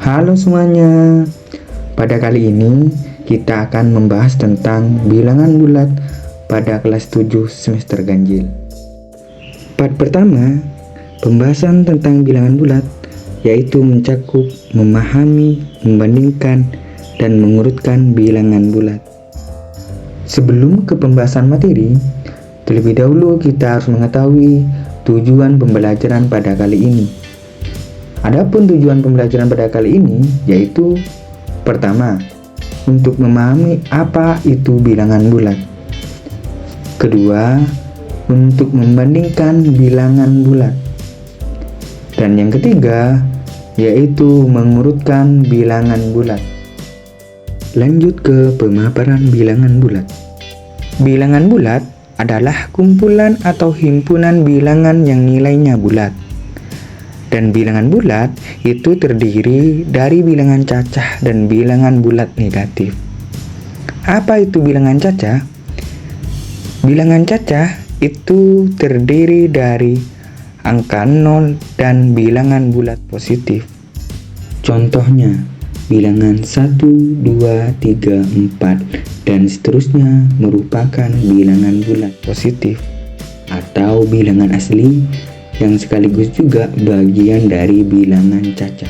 Halo semuanya. Pada kali ini kita akan membahas tentang bilangan bulat pada kelas 7 semester ganjil. Part pertama, pembahasan tentang bilangan bulat yaitu mencakup memahami, membandingkan, dan mengurutkan bilangan bulat. Sebelum ke pembahasan materi, terlebih dahulu kita harus mengetahui tujuan pembelajaran pada kali ini. Adapun tujuan pembelajaran pada kali ini yaitu pertama, untuk memahami apa itu bilangan bulat. Kedua, untuk membandingkan bilangan bulat. Dan yang ketiga, yaitu mengurutkan bilangan bulat. Lanjut ke pemaparan bilangan bulat. Bilangan bulat adalah kumpulan atau himpunan bilangan yang nilainya bulat. Dan bilangan bulat itu terdiri dari bilangan cacah dan bilangan bulat negatif. Apa itu bilangan cacah? Bilangan cacah itu terdiri dari angka 0 dan bilangan bulat positif. Contohnya, bilangan 1, 2, 3, 4, dan seterusnya merupakan bilangan bulat positif atau bilangan asli yang sekaligus juga bagian dari bilangan cacah.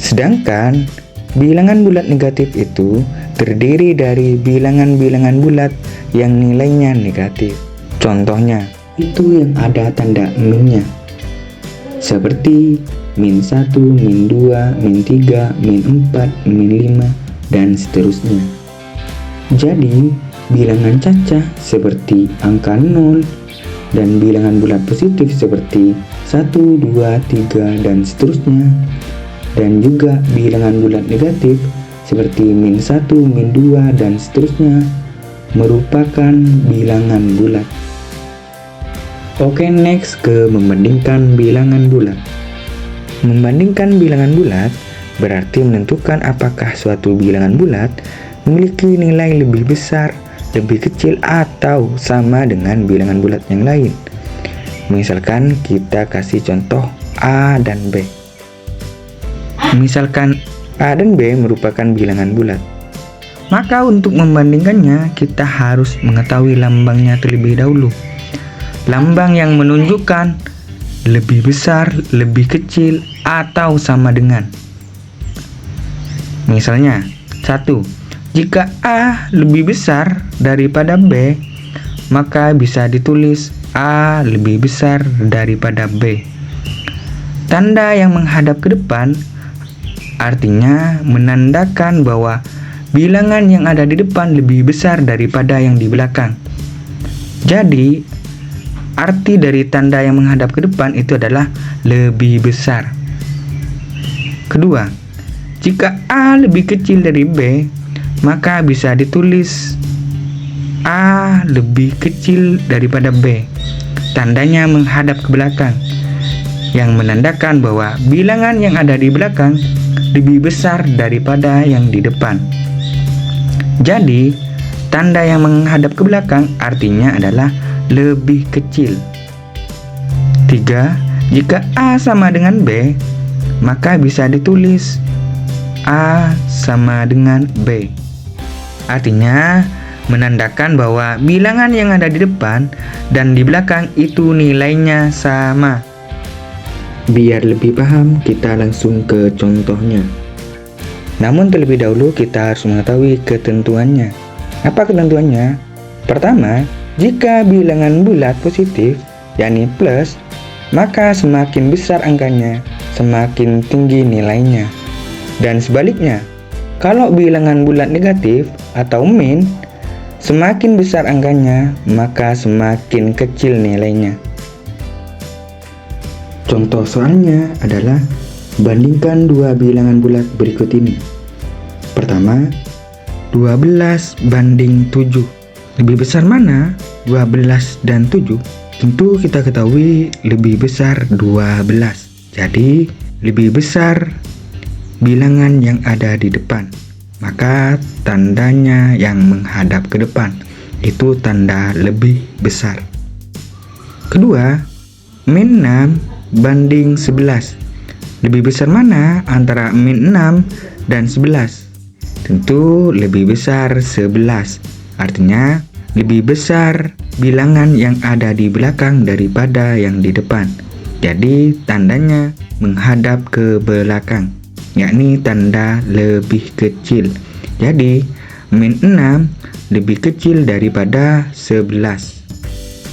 Sedangkan bilangan bulat negatif itu terdiri dari bilangan-bilangan bulat yang nilainya negatif. Contohnya, itu yang ada tanda minnya. Seperti min 1, min 2, min 3, min 4, min 5, dan seterusnya. Jadi, bilangan cacah seperti angka 0 dan bilangan bulat positif seperti 1, 2, 3, dan seterusnya, dan juga bilangan bulat negatif seperti min 1, min 2, dan seterusnya merupakan bilangan bulat. Oke, next ke membandingkan bilangan bulat. Membandingkan bilangan bulat berarti menentukan apakah suatu bilangan bulat memiliki nilai lebih besar, lebih kecil, atau sama dengan bilangan bulat yang lain. Misalkan kita kasih contoh A dan B. Misalkan A dan B merupakan bilangan bulat. Maka untuk membandingkannya kita harus mengetahui lambangnya terlebih dahulu. Lambang yang menunjukkan lebih besar, lebih kecil, atau sama dengan. Misalnya, 1. Jika A lebih besar daripada B, maka bisa ditulis A lebih besar daripada B. Tanda yang menghadap ke depan artinya menandakan bahwa bilangan yang ada di depan lebih besar daripada yang di belakang. Jadi, arti dari tanda yang menghadap ke depan itu adalah lebih besar. Kedua, jika A lebih kecil dari B, maka bisa ditulis A lebih kecil daripada B. Tandanya menghadap ke belakang, yang menandakan bahwa bilangan yang ada di belakang lebih besar daripada yang di depan. Jadi, tanda yang menghadap ke belakang artinya adalah lebih kecil. 3. Jika A sama dengan B, maka bisa ditulis A sama dengan B. Artinya menandakan bahwa bilangan yang ada di depan dan di belakang itu nilainya sama. Biar lebih paham, kita langsung ke contohnya. Namun terlebih dahulu kita harus mengetahui ketentuannya. Apa ketentuannya? Pertama, jika bilangan bulat positif, yakni plus, maka semakin besar angkanya, semakin tinggi nilainya. Dan sebaliknya, kalau bilangan bulat negatif atau min, semakin besar angkanya, maka semakin kecil nilainya. Contoh soalnya adalah bandingkan dua bilangan bulat berikut ini. Pertama, 12 banding 7. Lebih besar mana 12 dan 7? Tentu kita ketahui lebih besar 12. Jadi, lebih besar bilangan yang ada di depan. Maka tandanya yang menghadap ke depan itu tanda lebih besar. Kedua, min 6 banding 11. Lebih besar mana antara min 6 dan 11? Tentu lebih besar 11. Artinya lebih besar bilangan yang ada di belakang daripada yang di depan. Jadi tandanya menghadap ke belakang, yakni tanda lebih kecil. Jadi min 6 lebih kecil daripada 11.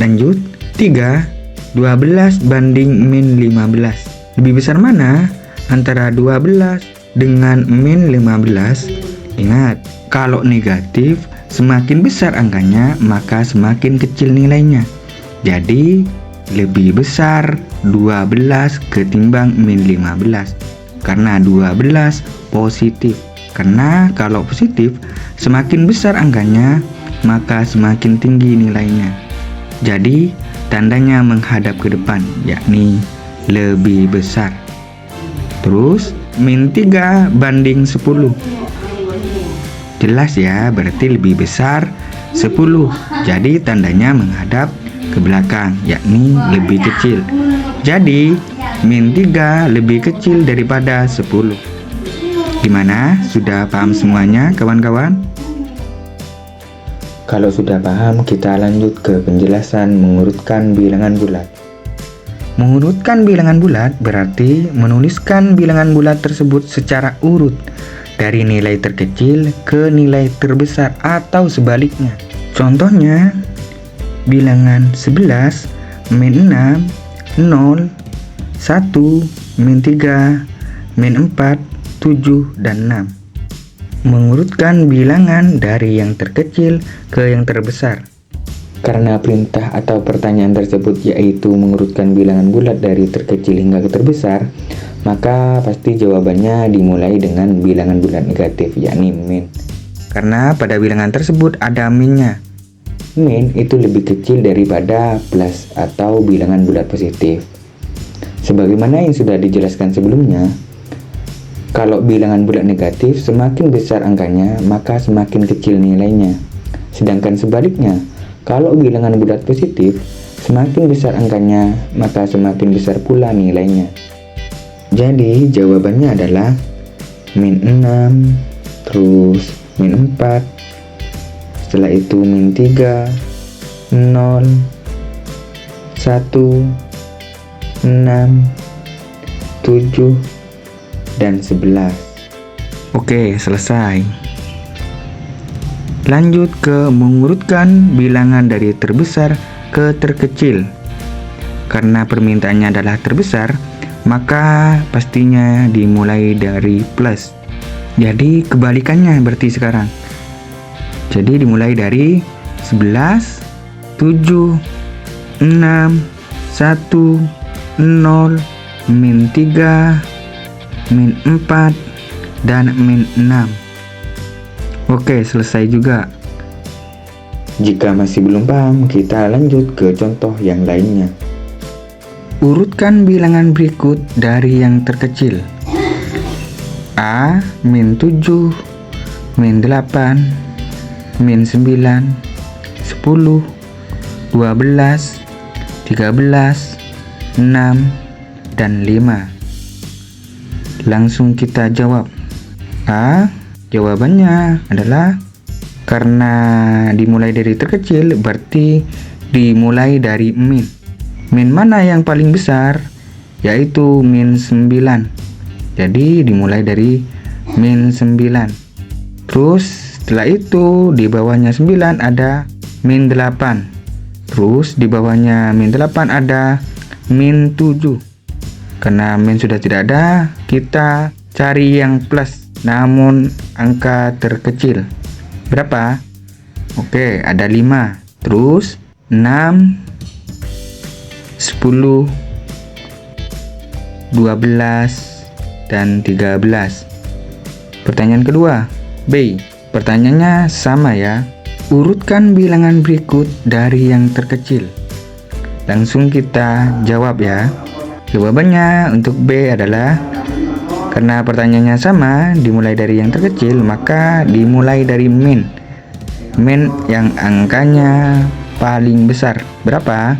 Lanjut, 3. 12 banding min 15. Lebih besar mana antara 12 dengan min 15? Ingat, kalau negatif semakin besar angkanya maka semakin kecil nilainya. Jadi lebih besar 12 ketimbang min 15 karena 12 positif. Karena kalau positif semakin besar angkanya maka semakin tinggi nilainya. Jadi tandanya menghadap ke depan, yakni lebih besar. Terus min 3 banding 10. Jelas ya, berarti lebih besar 10. Jadi tandanya menghadap ke belakang, yakni lebih kecil. Jadi min 3 lebih kecil daripada 10. Gimana? Sudah paham semuanya kawan-kawan? Kalau sudah paham, kita lanjut ke penjelasan mengurutkan bilangan bulat. Mengurutkan bilangan bulat berarti menuliskan bilangan bulat tersebut secara urut dari nilai terkecil ke nilai terbesar atau sebaliknya. Contohnya, bilangan 11, min 6, 0, 1, min 3, min 4, 7, dan 6. Mengurutkan bilangan dari yang terkecil ke yang terbesar. Karena perintah atau pertanyaan tersebut yaitu mengurutkan bilangan bulat dari terkecil hingga ke terbesar, maka pasti jawabannya dimulai dengan bilangan bulat negatif, yakni min. Karena pada bilangan tersebut ada minnya. Min itu lebih kecil daripada plus atau bilangan bulat positif. Sebagaimana yang sudah dijelaskan sebelumnya, kalau bilangan bulat negatif semakin besar angkanya maka semakin kecil nilainya. Sedangkan sebaliknya, kalau bilangan bulat positif semakin besar angkanya maka semakin besar pula nilainya. Jadi jawabannya adalah min 6, terus min 4, setelah itu min 3, 0, 1, 6, 7, dan 11. Oke, selesai. Lanjut ke mengurutkan bilangan dari terbesar ke terkecil. Karena permintaannya adalah terbesar, maka pastinya dimulai dari plus. Jadi kebalikannya berarti sekarang. Jadi dimulai dari 11, 7, 6, 1, 0, min 3, min 4, dan min 6. Oke, selesai juga. Jika masih belum paham, kita lanjut ke contoh yang lainnya. Urutkan bilangan berikut dari yang terkecil. A, min 7, min 8, min 9, 10, 12, 13, 6, dan 5. Langsung kita jawab. A, jawabannya adalah karena dimulai dari terkecil berarti dimulai dari min. Min mana yang paling besar? Yaitu min 9. Jadi dimulai dari min 9. Terus setelah itu di bawahnya 9 ada min 8. Terus di bawahnya min 8 ada min 7. Karena min sudah tidak ada, kita cari yang plus namun angka terkecil. Berapa? Oke, ada 5. Terus 6, 10, 12, dan 13. Pertanyaan kedua, B. Pertanyaannya sama ya. Urutkan bilangan berikut dari yang terkecil. Langsung kita jawab ya. Jawabannya untuk B adalah karena pertanyaannya sama, dimulai dari yang terkecil, maka dimulai dari min. Min yang angkanya paling besar. Berapa?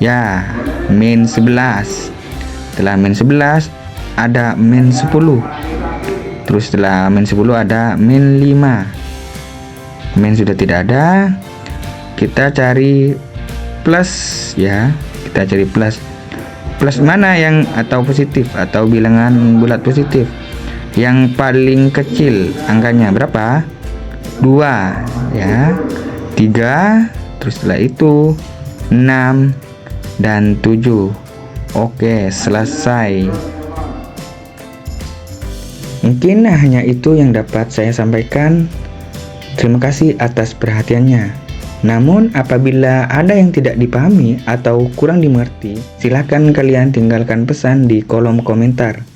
Ya, min 11. Setelah min 11, ada min 10. Terus setelah min 10 ada min 5. Min sudah tidak ada. Kita cari plus ya. Kita cari plus. Plus mana yang atau positif atau bilangan bulat positif? Yang paling kecil angkanya berapa? 2 ya. 3, terus setelah itu 6 dan 7. Oke, selesai. Mungkin hanya itu yang dapat saya sampaikan. Terima kasih atas perhatiannya. Namun apabila ada yang tidak dipahami atau kurang dimengerti, silakan kalian tinggalkan pesan di kolom komentar.